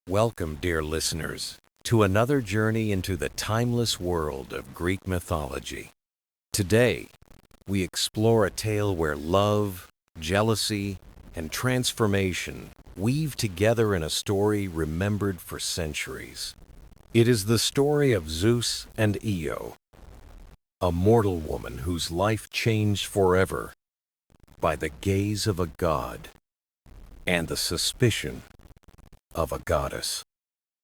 Welcome, dear listeners, to another journey into the timeless world of Greek mythology. Today, we explore a tale where love, jealousy, and transformation weave together in a story remembered for centuries. It is the story of Zeus and Io, a mortal woman whose life changed forever by the gaze of a god and the suspicion of a goddess.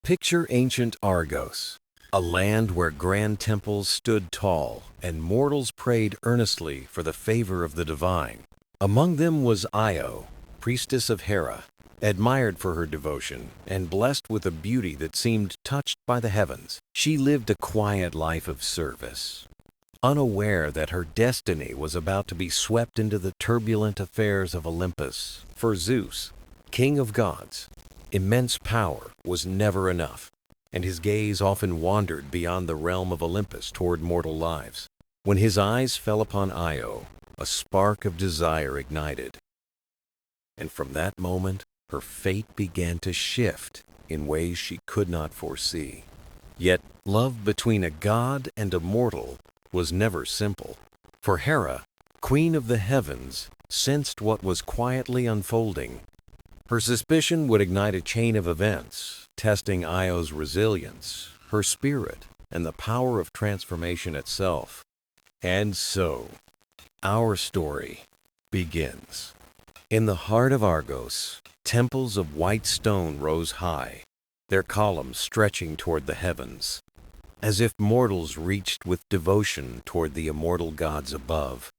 Picture ancient Argos, a land where grand temples stood tall and mortals prayed earnestly for the favor of the divine. Among them was Io, priestess of Hera, admired for her devotion and blessed with a beauty that seemed touched by the heavens. She lived a quiet life of service, unaware that her destiny was about to be swept into the turbulent affairs of Olympus. For Zeus, king of gods, immense power was never enough, and his gaze often wandered beyond the realm of Olympus toward mortal lives. When his eyes fell upon Io, a spark of desire ignited, and from that moment, her fate began to shift in ways she could not foresee. Yet, love between a god and a mortal was never simple, for Hera, queen of the heavens, sensed what was quietly unfolding. Her suspicion would ignite a chain of events, testing Io's resilience, her spirit, and the power of transformation itself. And so, our story begins. In the heart of Argos, temples of white stone rose high, their columns stretching toward the heavens, as if mortals reached with devotion toward the immortal gods above.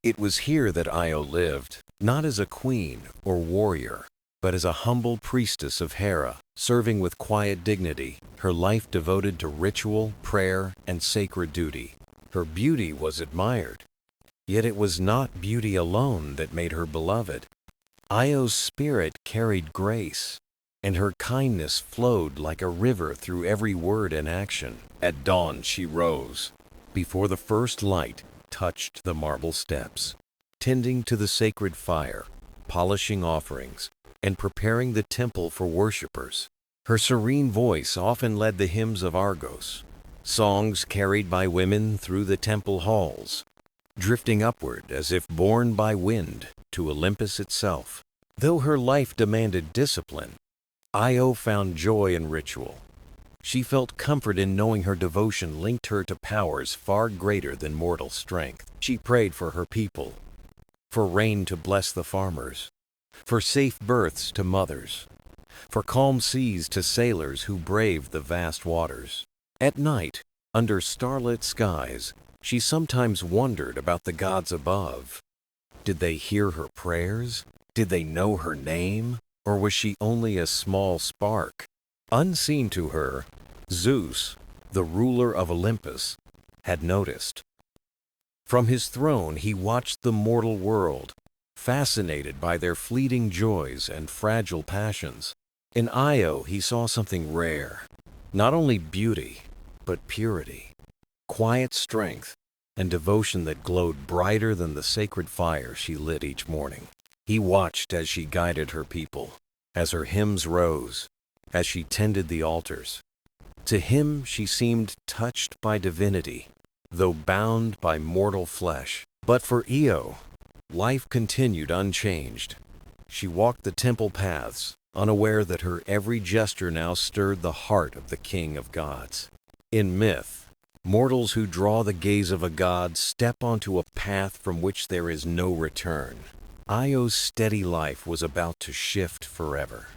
It was here that Io lived, not as a queen or warrior, but as a humble priestess of Hera, serving with quiet dignity, her life devoted to ritual, prayer, and sacred duty. Her beauty was admired, yet it was not beauty alone that made her beloved. Io's spirit carried grace, and her kindness flowed like a river through every word and action. At dawn she rose, before the first light touched the marble steps, tending to the sacred fire, polishing offerings, and preparing the temple for worshippers. Her serene voice often led the hymns of Argos, songs carried by women through the temple halls, drifting upward as if borne by wind to Olympus itself. Though her life demanded discipline, Io found joy in ritual. She felt comfort in knowing her devotion linked her to powers far greater than mortal strength. She prayed for her people, for rain to bless the farmers, for safe births to mothers, for calm seas to sailors who braved the vast waters. At night, under starlit skies, she sometimes wondered about the gods above. Did they hear her prayers? Did they know her name? Or was she only a small spark? Unseen to her, Zeus, the ruler of Olympus, had noticed. From his throne he watched the mortal world, fascinated by their fleeting joys and fragile passions. In Io he saw something rare, not only beauty, but purity, quiet strength, and devotion that glowed brighter than the sacred fire she lit each morning. He watched as she guided her people, as her hymns rose, as she tended the altars. To him she seemed touched by divinity, though bound by mortal flesh. But for Io, life continued unchanged. She walked the temple paths, unaware that her every gesture now stirred the heart of the king of gods. In myth, mortals who draw the gaze of a god step onto a path from which there is no return. Io's steady life was about to shift forever.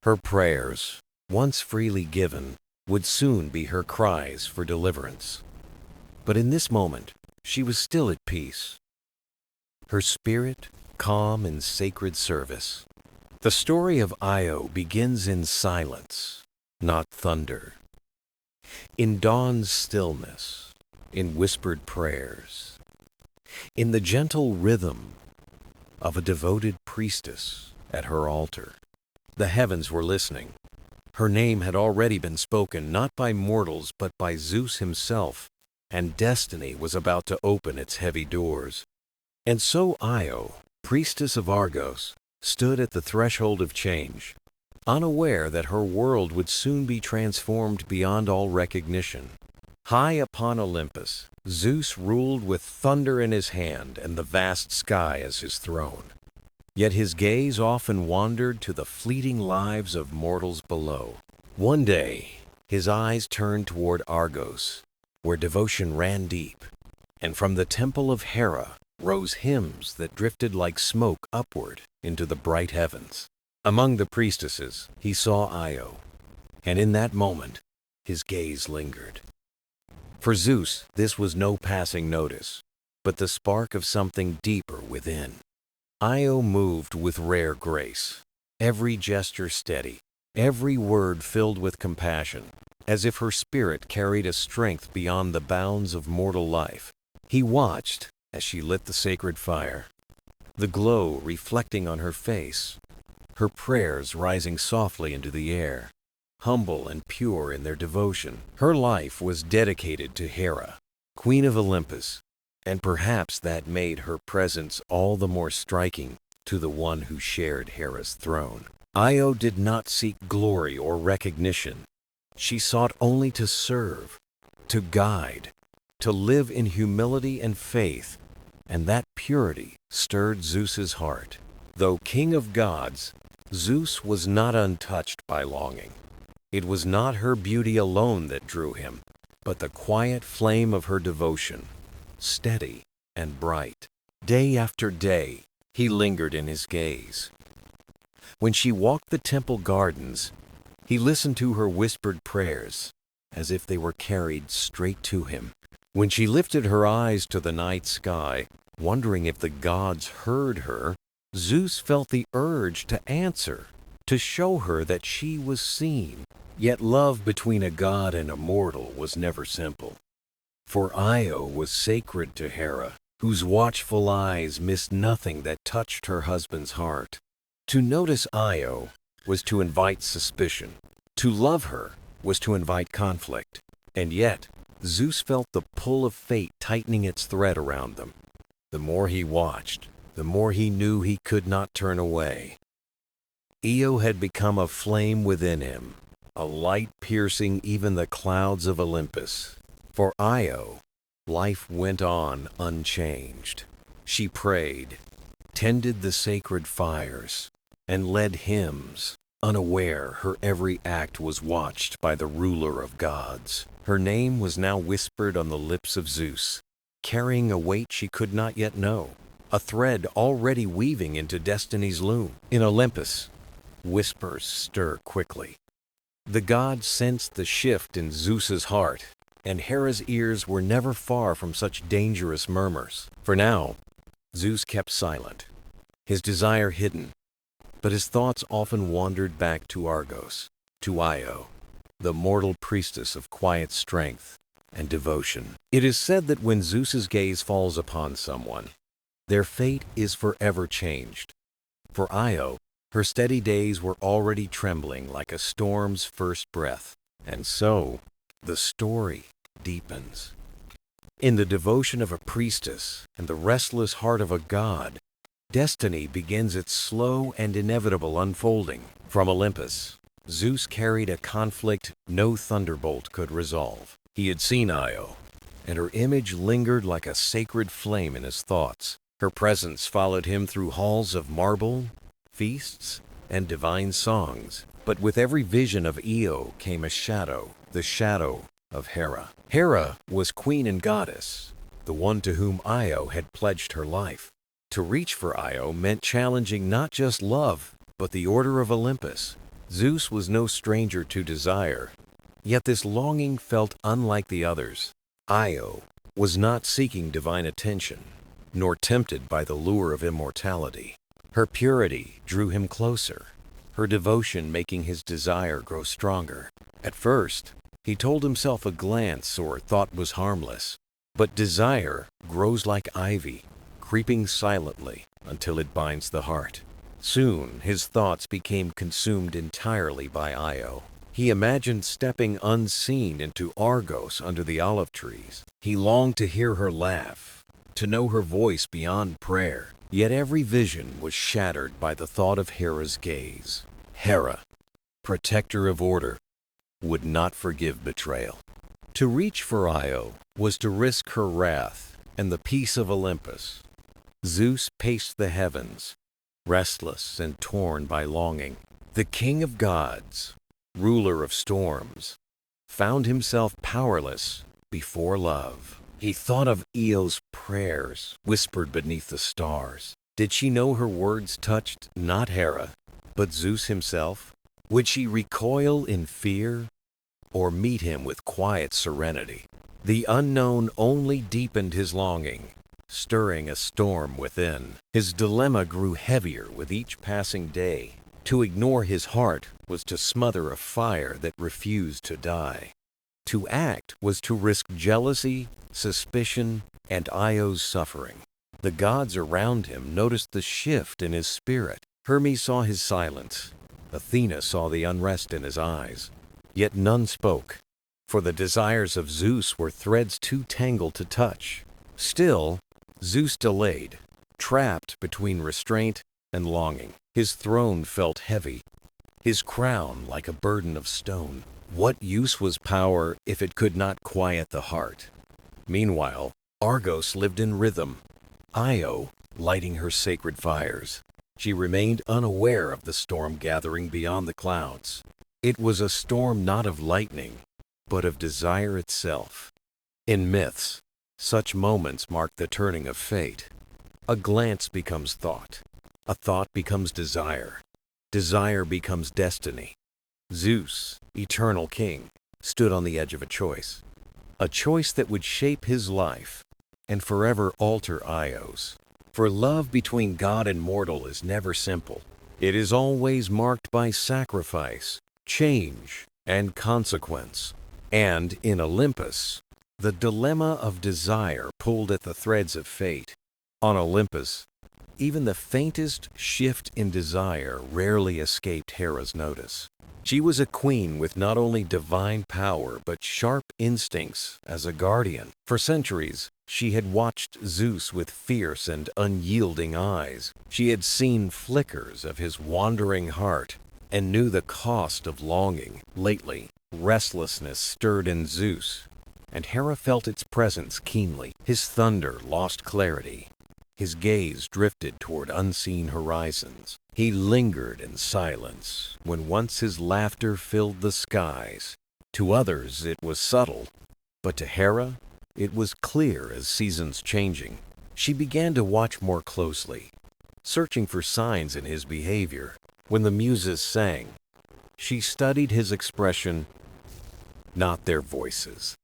Her prayers, once freely given, would soon be her cries for deliverance. But in this moment, she was still at peace, her spirit calm in sacred service. The story of Io begins in silence, not thunder. In dawn's stillness, in whispered prayers, in the gentle rhythm of a devoted priestess at her altar. The heavens were listening. Her name had already been spoken not by mortals but by Zeus himself, and destiny was about to open its heavy doors. And so Io, priestess of Argos, stood at the threshold of change. unaware that her world would soon be transformed beyond all recognition. High upon Olympus, Zeus ruled with thunder in his hand and the vast sky as his throne. Yet his gaze often wandered to the fleeting lives of mortals below. One day, his eyes turned toward Argos, where devotion ran deep, and from the temple of Hera rose hymns that drifted like smoke upward into the bright heavens. Among the priestesses, he saw Io, and in that moment, his gaze lingered. For Zeus, this was no passing notice, but the spark of something deeper within. Io moved with rare grace, every gesture steady, every word filled with compassion, as if her spirit carried a strength beyond the bounds of mortal life. He watched as she lit the sacred fire, the glow reflecting on her face, her prayers rising softly into the air. Humble and pure in their devotion, her life was dedicated to Hera, Queen of Olympus, and perhaps that made her presence all the more striking to the one who shared Hera's throne. Io did not seek glory or recognition. She sought only to serve, to guide, to live in humility and faith, and that purity stirred Zeus's heart. Though king of gods, Zeus was not untouched by longing. It was not her beauty alone that drew him, but the quiet flame of her devotion, steady and bright. Day after day, he lingered in his gaze. When she walked the temple gardens, he listened to her whispered prayers, as if they were carried straight to him. When she lifted her eyes to the night sky, wondering if the gods heard her, Zeus felt the urge to answer, to show her that she was seen. Yet love between a god and a mortal was never simple. For Io was sacred to Hera, whose watchful eyes missed nothing that touched her husband's heart. To notice Io was to invite suspicion. To love her was to invite conflict. And yet, Zeus felt the pull of fate tightening its thread around them. The more he watched, the more he knew he could not turn away. Io had become a flame within him, a light piercing even the clouds of Olympus. For Io, life went on unchanged. She prayed, tended the sacred fires, and led hymns, unaware her every act was watched by the ruler of gods. Her name was now whispered on the lips of Zeus, carrying a weight she could not yet know, a thread already weaving into destiny's loom. In Olympus, whispers stir quickly. The gods sensed the shift in Zeus's heart, and Hera's ears were never far from such dangerous murmurs. For now, Zeus kept silent, his desire hidden, but his thoughts often wandered back to Argos, to Io, the mortal priestess of quiet strength and devotion. It is said that when Zeus's gaze falls upon someone, their fate is forever changed. For Io, her steady days were already trembling like a storm's first breath. And so, the story deepens. In the devotion of a priestess and the restless heart of a god, destiny begins its slow and inevitable unfolding. From Olympus, Zeus carried a conflict no thunderbolt could resolve. He had seen Io, and her image lingered like a sacred flame in his thoughts. Her presence followed him through halls of marble, feasts, and divine songs. But with every vision of Io came a shadow, the shadow of Hera. Hera was queen and goddess, the one to whom Io had pledged her life. To reach for Io meant challenging not just love, but the order of Olympus. Zeus was no stranger to desire, yet this longing felt unlike the others. Io was not seeking divine attention, nor tempted by the lure of immortality. Her purity drew him closer, her devotion making his desire grow stronger. At first, he told himself a glance or thought was harmless, but desire grows like ivy, creeping silently until it binds the heart. Soon, his thoughts became consumed entirely by Io. He imagined stepping unseen into Argos under the olive trees. He longed to hear her laugh, to know her voice beyond prayer. Yet every vision was shattered by the thought of Hera's gaze. Hera, protector of order, would not forgive betrayal. To reach for Io was to risk her wrath and the peace of Olympus. Zeus paced the heavens, restless and torn by longing. The king of gods, ruler of storms, found himself powerless before love. He thought of Io's prayers whispered beneath the stars. Did she know her words touched not Hera, but Zeus himself? Would she recoil in fear or meet him with quiet serenity? The unknown only deepened his longing, stirring a storm within. His dilemma grew heavier with each passing day. To ignore his heart was to smother a fire that refused to die. To act was to risk jealousy, suspicion, and Io's suffering. The gods around him noticed the shift in his spirit. Hermes saw his silence. Athena saw the unrest in his eyes. Yet none spoke, for the desires of Zeus were threads too tangled to touch. Still, Zeus delayed, trapped between restraint and longing. His throne felt heavy, his crown like a burden of stone. What use was power if it could not quiet the heart? Meanwhile, Argos lived in rhythm, Io lighting her sacred fires. She remained unaware of the storm gathering beyond the clouds. It was a storm not of lightning, but of desire itself. In myths, such moments mark the turning of fate. A glance becomes thought. A thought becomes desire. Desire becomes destiny. Zeus, eternal king, stood on the edge of a choice that would shape his life and forever alter Io's. For love between God and mortal is never simple. It is always marked by sacrifice, change, and consequence. And in Olympus, the dilemma of desire pulled at the threads of fate. On Olympus, even the faintest shift in desire rarely escaped Hera's notice. She was a queen with not only divine power but sharp instincts as a guardian. For centuries, she had watched Zeus with fierce and unyielding eyes. She had seen flickers of his wandering heart and knew the cost of longing. Lately, restlessness stirred in Zeus, and Hera felt its presence keenly. His thunder lost clarity. His gaze drifted toward unseen horizons. He lingered in silence when once his laughter filled the skies. To others it was subtle, but to Hera it was clear as seasons changing. She began to watch more closely, searching for signs in his behavior. When the muses sang, she studied his expression, not their voices.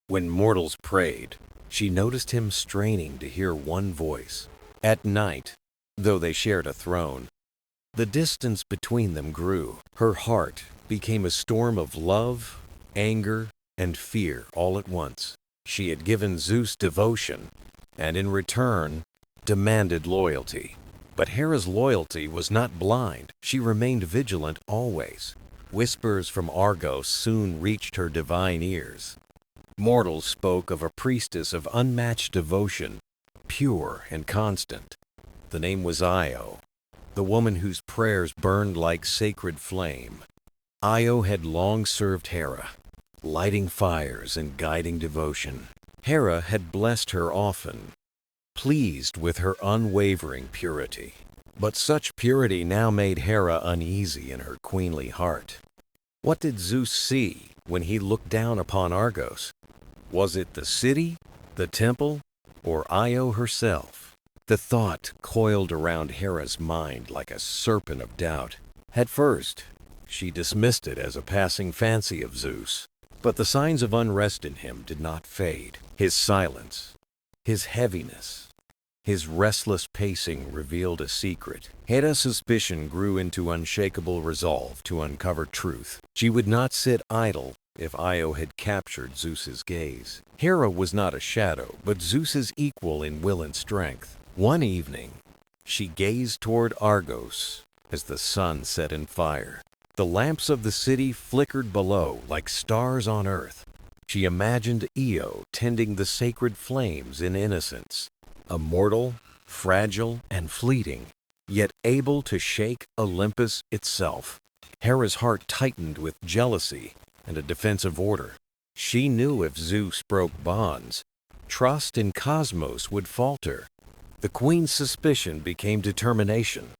When mortals prayed, she noticed him straining to hear one voice. At night, though they shared a throne, the distance between them grew. Her heart became a storm of love, anger, and fear all at once. She had given Zeus devotion, and in return, demanded loyalty. But Hera's loyalty was not blind. She remained vigilant always. Whispers from Argos soon reached her divine ears. Mortals spoke of a priestess of unmatched devotion, pure and constant. The name was Io, the woman whose prayers burned like sacred flame. Io had long served Hera, lighting fires and guiding devotion. Hera had blessed her often, pleased with her unwavering purity. But such purity now made Hera uneasy in her queenly heart. What did Zeus see when he looked down upon Argos? Was it the city, the temple, or Io herself? The thought coiled around Hera's mind like a serpent of doubt. At first, she dismissed it as a passing fancy of Zeus. But the signs of unrest in him did not fade. His silence, his heaviness, his restless pacing revealed a secret. Hera's suspicion grew into unshakable resolve to uncover truth. She would not sit idle if Io had captured Zeus's gaze. Hera was not a shadow, but Zeus's equal in will and strength. One evening, she gazed toward Argos as the sun set in fire. The lamps of the city flickered below like stars on earth. She imagined Io tending the sacred flames in innocence, immortal, fragile, and fleeting, yet able to shake Olympus itself. Hera's heart tightened with jealousy and a defensive order. She knew if Zeus broke bonds, trust in Cosmos would falter. The queen's suspicion became determination.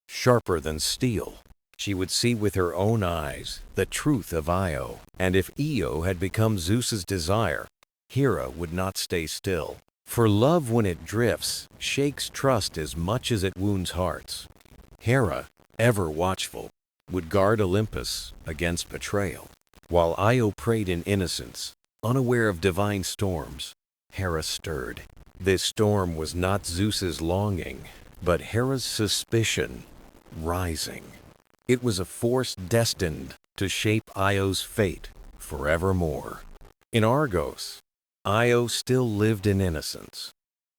Sharper than steel, she would see with her own eyes the truth of Io, and if Io had become Zeus's desire, Hera would not stay still. For love, when it drifts, shakes trust as much as it wounds hearts. Hera, ever watchful, would guard Olympus against betrayal. While Io prayed in innocence, unaware of divine storms, Hera stirred. This storm was not Zeus's longing, but Hera's suspicion rising. It was a force destined to shape Io's fate forevermore. In Argos, Io still lived in innocence,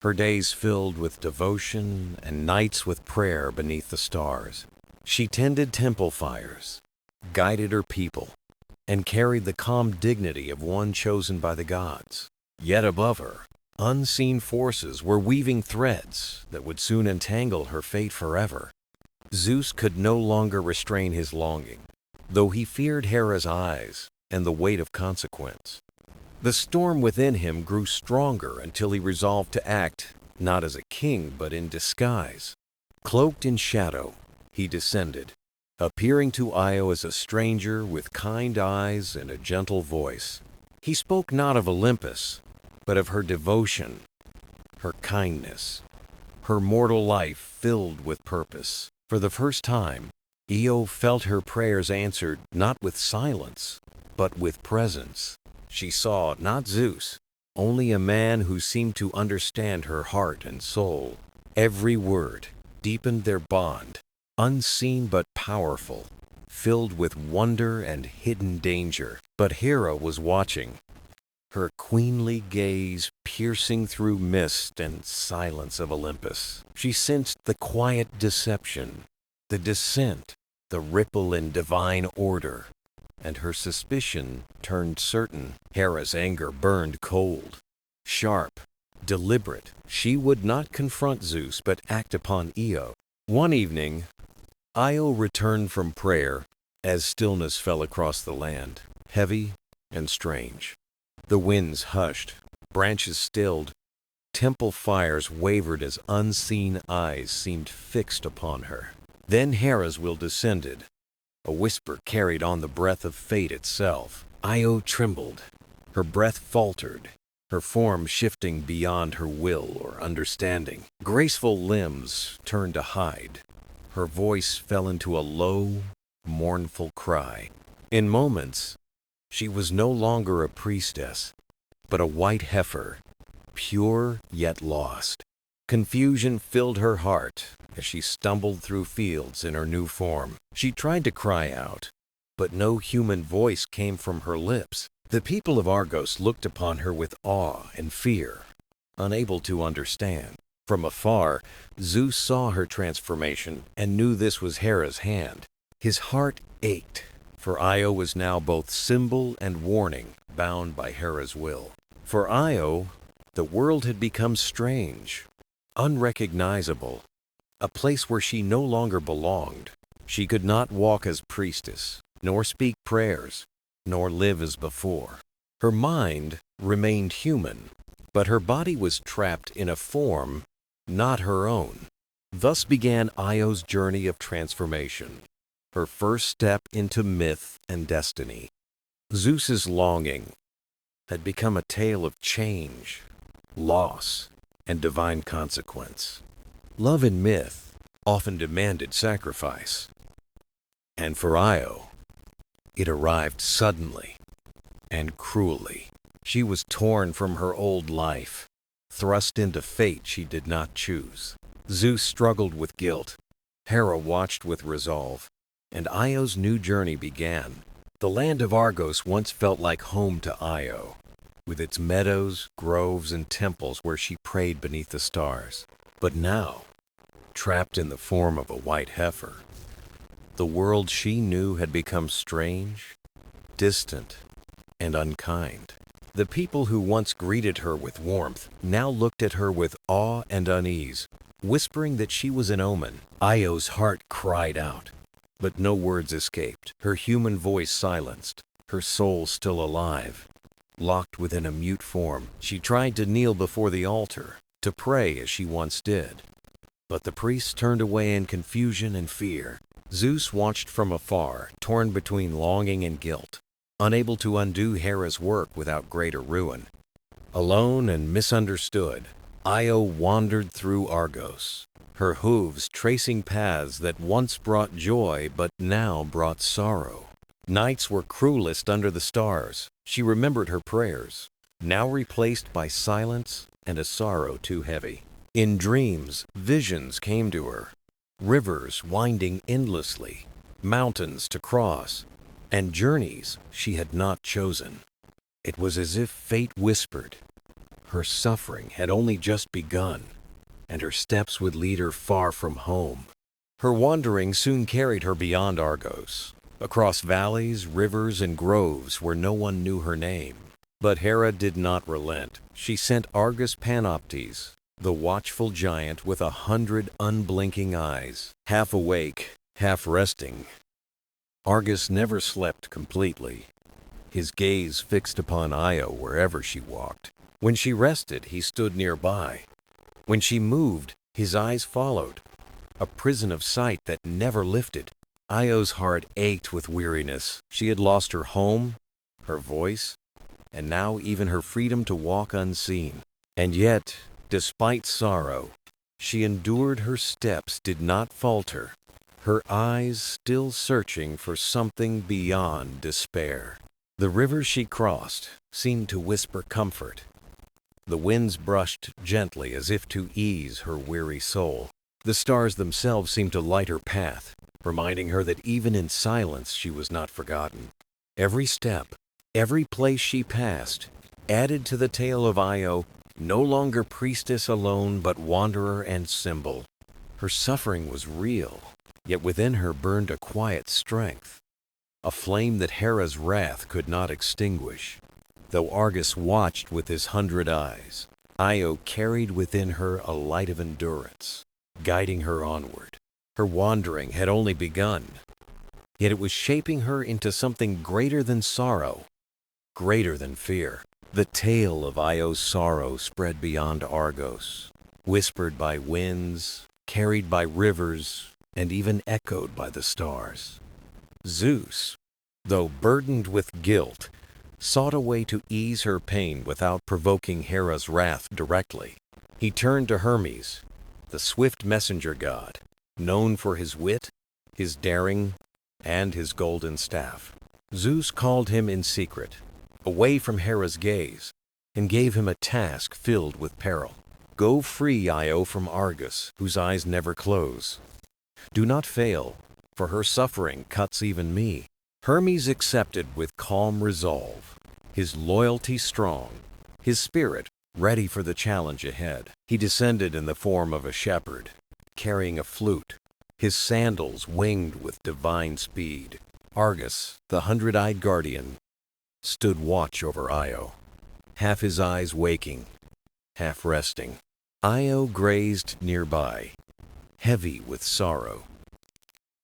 her days filled with devotion and nights with prayer beneath the stars. She tended temple fires, guided her people, and carried the calm dignity of one chosen by the gods. Yet above her, unseen forces were weaving threads that would soon entangle her fate forever. Zeus could no longer restrain his longing, though he feared Hera's eyes and the weight of consequence. The storm within him grew stronger until he resolved to act not as a king but in disguise. Cloaked in shadow, he descended, appearing to Io as a stranger with kind eyes and a gentle voice. He spoke not of Olympus, but of her devotion, her kindness, her mortal life filled with purpose. For the first time, Io felt her prayers answered not with silence, but with presence. She saw not Zeus, only a man who seemed to understand her heart and soul. Every word deepened their bond, unseen but powerful, filled with wonder and hidden danger. But Hera was watching, her queenly gaze piercing through mist and silence of Olympus. She sensed the quiet deception, the dissent, the ripple in divine order, and her suspicion turned certain. Hera's anger burned cold, sharp, deliberate. She would not confront Zeus but act upon Io. One evening, Io returned from prayer as stillness fell across the land, heavy and strange. The winds hushed, branches stilled, temple fires wavered as unseen eyes seemed fixed upon her. Then Hera's will descended, a whisper carried on the breath of fate itself. Io trembled, her breath faltered, her form shifting beyond her will or understanding. Graceful limbs turned to hide, her voice fell into a low, mournful cry. In moments, she was no longer a priestess, but a white heifer, pure yet lost. Confusion filled her heart as she stumbled through fields in her new form. She tried to cry out, but no human voice came from her lips. The people of Argos looked upon her with awe and fear, unable to understand. From afar, Zeus saw her transformation and knew this was Hera's hand. His heart ached, for Io was now both symbol and warning, bound by Hera's will. For Io, the world had become strange, unrecognizable, a place where she no longer belonged. She could not walk as priestess, nor speak prayers, nor live as before. Her mind remained human, but her body was trapped in a form not her own. Thus began Io's journey of transformation, her first step into myth and destiny. Zeus's longing had become a tale of change, loss, and divine consequence. Love in myth often demanded sacrifice, and for Io, it arrived suddenly and cruelly. She was torn from her old life, thrust into fate she did not choose. Zeus struggled with guilt, Hera watched with resolve, and Io's new journey began. The land of Argos once felt like home to Io, with its meadows, groves, and temples where she prayed beneath the stars. But now, trapped in the form of a white heifer, the world she knew had become strange, distant, and unkind. The people who once greeted her with warmth now looked at her with awe and unease, whispering that she was an omen. Io's heart cried out, But no words escaped, her human voice silenced, her soul still alive. Locked within a mute form, she tried to kneel before the altar, to pray as she once did. But the priests turned away in confusion and fear. Zeus watched from afar, torn between longing and guilt, unable to undo Hera's work without greater ruin. Alone and misunderstood, Io wandered through Argos, her hooves tracing paths that once brought joy but now brought sorrow. Nights were cruelest under the stars. She remembered her prayers, now replaced by silence and a sorrow too heavy. In dreams, visions came to her, rivers winding endlessly, mountains to cross, and journeys she had not chosen. It was as if fate whispered. Her suffering had only just begun, and her steps would lead her far from home. Her wandering soon carried her beyond Argos, across valleys, rivers, and groves where no one knew her name. But Hera did not relent. She sent Argus Panoptes, the watchful giant with 100 unblinking eyes, half awake, half resting. Argus never slept completely, his gaze fixed upon Io wherever she walked. When she rested, he stood nearby. When she moved, his eyes followed, a prison of sight that never lifted. Io's heart ached with weariness. She had lost her home, her voice, and now even her freedom to walk unseen. And yet, despite sorrow, she endured. Her steps did not falter, her eyes still searching for something beyond despair. The rivers she crossed seemed to whisper comfort. The winds brushed gently as if to ease her weary soul. The stars themselves seemed to light her path, reminding her that even in silence she was not forgotten. Every step, every place she passed, added to the tale of Io, no longer priestess alone but wanderer and symbol. Her suffering was real, yet within her burned a quiet strength, a flame that Hera's wrath could not extinguish. Though Argus watched with his 100 eyes, Io carried within her a light of endurance, guiding her onward. Her wandering had only begun, yet it was shaping her into something greater than sorrow, greater than fear. The tale of Io's sorrow spread beyond Argos, whispered by winds, carried by rivers, and even echoed by the stars. Zeus, though burdened with guilt, sought a way to ease her pain without provoking Hera's wrath directly. He turned to Hermes, the swift messenger god, known for his wit, his daring, and his golden staff. Zeus called him in secret, away from Hera's gaze, and gave him a task filled with peril. Go free Io from Argus, whose eyes never close. Do not fail, for her suffering cuts even me. Hermes accepted with calm resolve, his loyalty strong, his spirit ready for the challenge ahead. He descended in the form of a shepherd, carrying a flute, his sandals winged with divine speed. Argus, the 100-eyed guardian, stood watch over Io, half his eyes waking, half resting. Io grazed nearby, heavy with sorrow,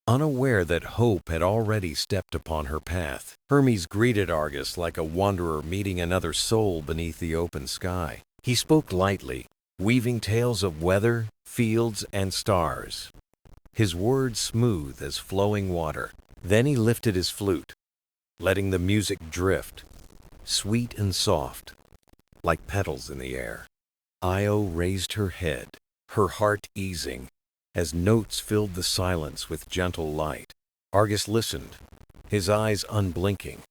unaware that hope had already stepped upon her path. Hermes greeted Argus like a wanderer meeting another soul beneath the open sky. He spoke lightly, weaving tales of weather, fields, and stars, his words smooth as flowing water. Then he lifted his flute, letting the music drift, sweet and soft, like petals in the air. Io raised her head, her heart easing, as notes filled the silence with gentle light. Argus listened, his eyes unblinking.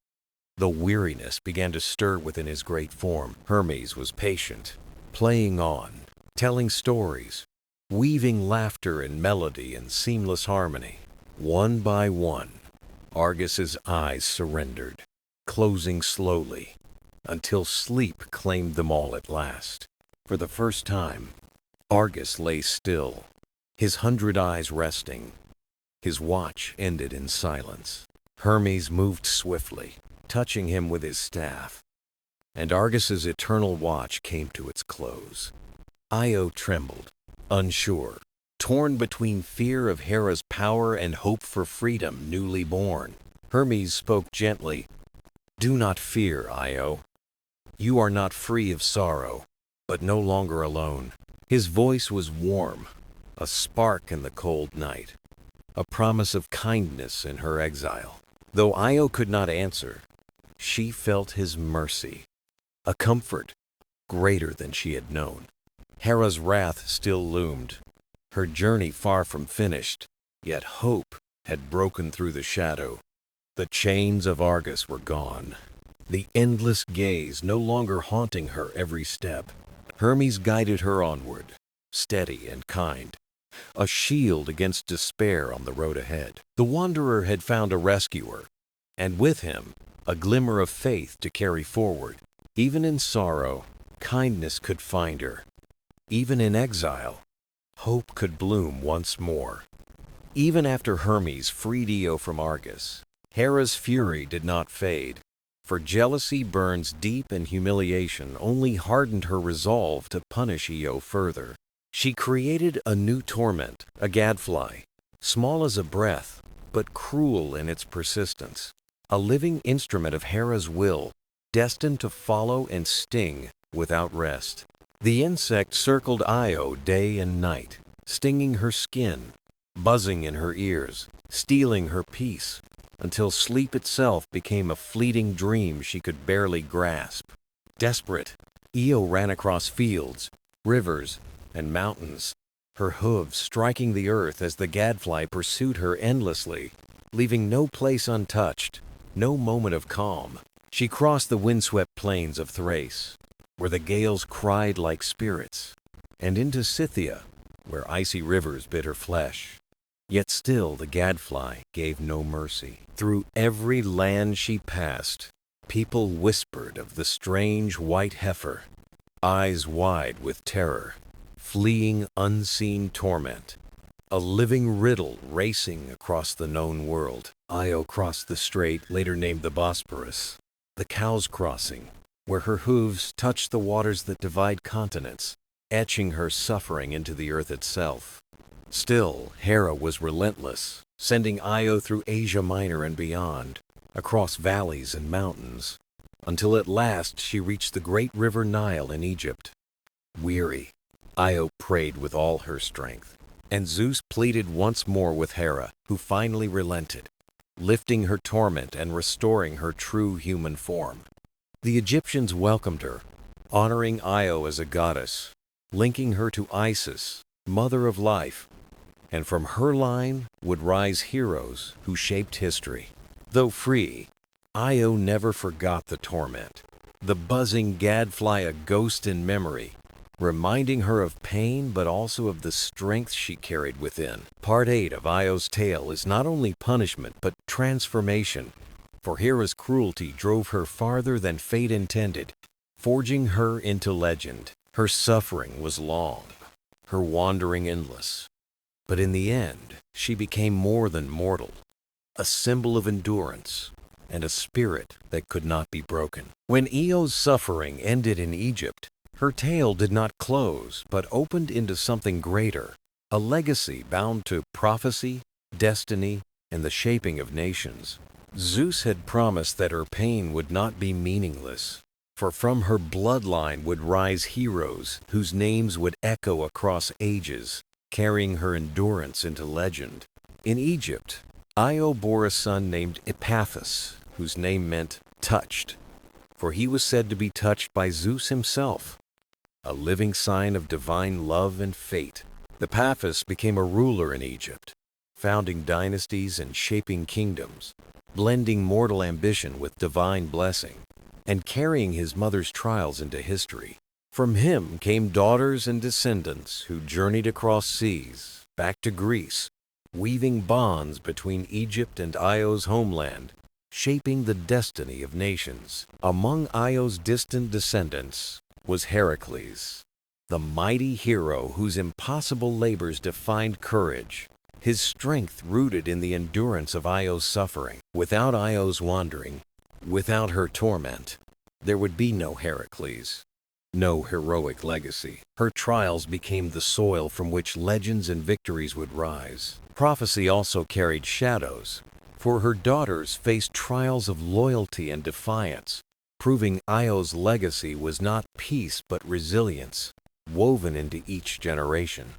The weariness began to stir within his great form. Hermes was patient, playing on, telling stories, weaving laughter and melody in seamless harmony. One by one, Argus's eyes surrendered, closing slowly, until sleep claimed them all at last. For the first time, Argus lay still, his 100 eyes resting. His watch ended in silence. Hermes moved swiftly, touching him with his staff, and Argus's eternal watch came to its close. Io trembled, unsure, torn between fear of Hera's power and hope for freedom newly born. Hermes spoke gently, "Do not fear, Io. You are not free of sorrow, but no longer alone." His voice was warm, a spark in the cold night, a promise of kindness in her exile. Though Io could not answer, she felt his mercy, a comfort greater than she had known. Hera's wrath still loomed, her journey far from finished, yet hope had broken through the shadow. The chains of Argus were gone, the endless gaze no longer haunting her every step. Hermes guided her onward, steady and kind, a shield against despair on the road ahead. The wanderer had found a rescuer, and with him, a glimmer of faith to carry forward. Even in sorrow, kindness could find her. Even in exile, hope could bloom once more. Even after Hermes freed Io from Argus, Hera's fury did not fade, for jealousy burns deep and humiliation only hardened her resolve to punish Io further. She created a new torment, a gadfly, small as a breath, but cruel in its persistence, a living instrument of Hera's will, destined to follow and sting without rest. The insect circled Io day and night, stinging her skin, buzzing in her ears, stealing her peace, until sleep itself became a fleeting dream she could barely grasp. Desperate, Io ran across fields, rivers, and mountains, her hooves striking the earth as the gadfly pursued her endlessly, leaving no place untouched, no moment of calm. She crossed the windswept plains of Thrace, where the gales cried like spirits, and into Scythia, where icy rivers bit her flesh. Yet still the gadfly gave no mercy. Through every land she passed, people whispered of the strange white heifer, eyes wide with terror, fleeing unseen torment, a living riddle racing across the known world. Io crossed the strait later named the Bosporus, the Cow's Crossing, where her hooves touched the waters that divide continents, etching her suffering into the earth itself. Still, Hera was relentless, sending Io through Asia Minor and beyond, across valleys and mountains, until at last she reached the great river Nile in Egypt. Weary, Io prayed with all her strength, and Zeus pleaded once more with Hera, who finally relented, lifting her torment and restoring her true human form. The Egyptians welcomed her, honoring Io as a goddess, linking her to Isis, mother of life, and from her line would rise heroes who shaped history. Though free, Io never forgot the torment, the buzzing gadfly a ghost in memory, reminding her of pain but also of the strength she carried within. Part 8 of Io's tale is not only punishment but transformation, for Hera's cruelty drove her farther than fate intended, forging her into legend. Her suffering was long, her wandering endless, but in the end, she became more than mortal, a symbol of endurance and a spirit that could not be broken. When Io's suffering ended in Egypt, her tale did not close, but opened into something greater, a legacy bound to prophecy, destiny, and the shaping of nations. Zeus had promised that her pain would not be meaningless, for from her bloodline would rise heroes whose names would echo across ages, carrying her endurance into legend. In Egypt, Io bore a son named Epaphus, whose name meant touched, for he was said to be touched by Zeus himself, a living sign of divine love and fate. Epaphus became a ruler in Egypt, founding dynasties and shaping kingdoms, blending mortal ambition with divine blessing, and carrying his mother's trials into history. From him came daughters and descendants who journeyed across seas, back to Greece, weaving bonds between Egypt and Io's homeland, shaping the destiny of nations. Among Io's distant descendants was Heracles, the mighty hero whose impossible labors defined courage, his strength rooted in the endurance of Io's suffering. Without Io's wandering, without her torment, there would be no Heracles. no heroic legacy. Her trials became the soil from which legends and victories would rise. Prophecy also carried shadows, for her daughters faced trials of loyalty and defiance, proving Io's legacy was not peace but resilience, woven into each generation.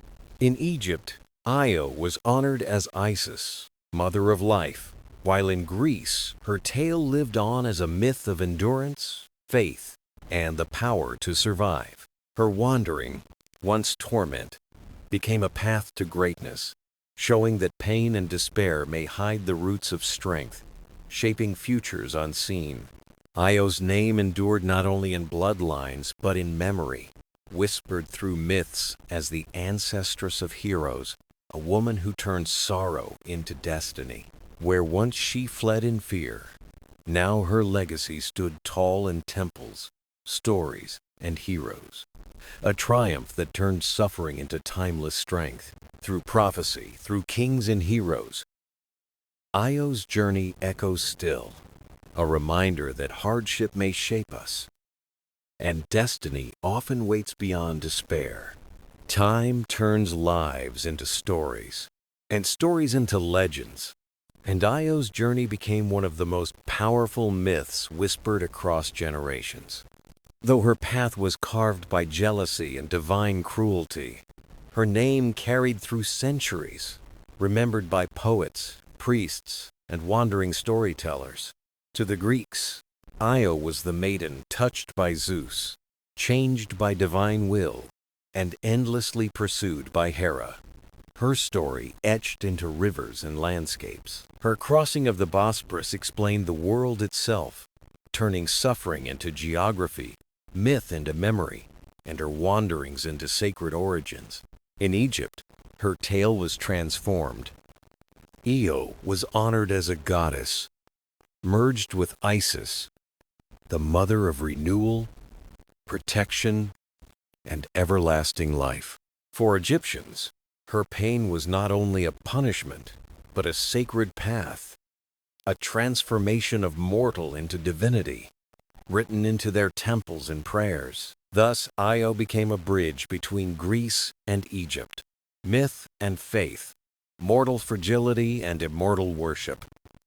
In Egypt, Io was honored as Isis, mother of life, while in Greece, her tale lived on as a myth of endurance, faith, and the power to survive. Her wandering, once torment, became a path to greatness, showing that pain and despair may hide the roots of strength, shaping futures unseen. Io's name endured not only in bloodlines but in memory, whispered through myths as the ancestress of heroes, a woman who turned sorrow into destiny. Where once she fled in fear, now her legacy stood tall in temples, stories, and heroes. A triumph that turned suffering into timeless strength. Through prophecy, through kings and heroes, Io's journey echoes still, a reminder that hardship may shape us, and destiny often waits beyond despair. Time turns lives into stories, and stories into legends, and Io's journey became one of the most powerful myths whispered across generations. Though her path was carved by jealousy and divine cruelty, her name carried through centuries, remembered by poets, priests, and wandering storytellers. To the Greeks, Io was the maiden touched by Zeus, changed by divine will, and endlessly pursued by Hera. Her story etched into rivers and landscapes. Her crossing of the Bosporus explained the world itself, turning suffering into geography, myth into memory, and her wanderings into sacred origins. In Egypt, her tale was transformed. Io was honored as a goddess, merged with Isis, the mother of renewal, protection, and everlasting life. For Egyptians, her pain was not only a punishment, but a sacred path, a transformation of mortal into divinity, written into their temples and prayers. Thus, Io became a bridge between Greece and Egypt, myth and faith, mortal fragility and immortal worship,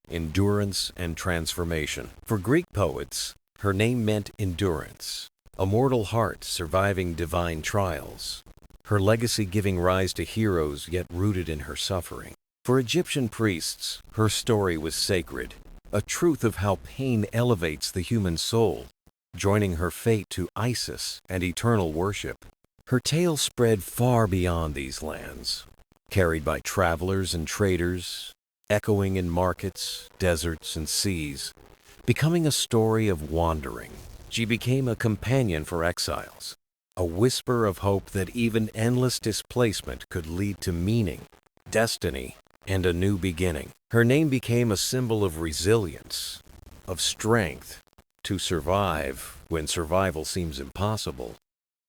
endurance and transformation. For Greek poets, her name meant endurance, a mortal heart surviving divine trials, her legacy giving rise to heroes yet rooted in her suffering. For Egyptian priests, her story was sacred, a truth of how pain elevates the human soul, joining her fate to Isis and eternal worship. Her tale spread far beyond these lands, carried by travelers and traders, echoing in markets, deserts, and seas, becoming a story of wandering. She became a companion for exiles, a whisper of hope that even endless displacement could lead to meaning, destiny, and a new beginning. Her name became a symbol of resilience, of strength, to survive when survival seems impossible.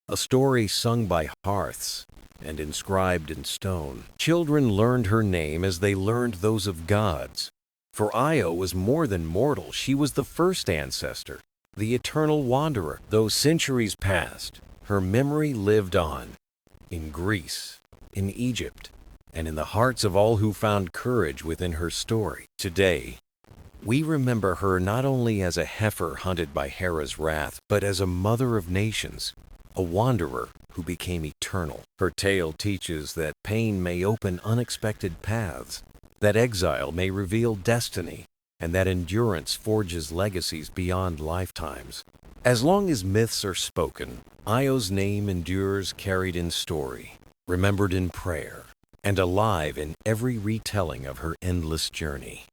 A story sung by hearths and inscribed in stone. Children learned her name as they learned those of gods. For Io was more than mortal, she was the first ancestor, the eternal wanderer. Though centuries passed, her memory lived on, in Greece, in Egypt, and in the hearts of all who found courage within her story. Today, we remember her not only as a heifer hunted by Hera's wrath, but as a mother of nations, a wanderer who became eternal. Her tale teaches that pain may open unexpected paths, that exile may reveal destiny, and that endurance forges legacies beyond lifetimes. As long as myths are spoken, Io's name endures, carried in story, remembered in prayer, and alive in every retelling of her endless journey.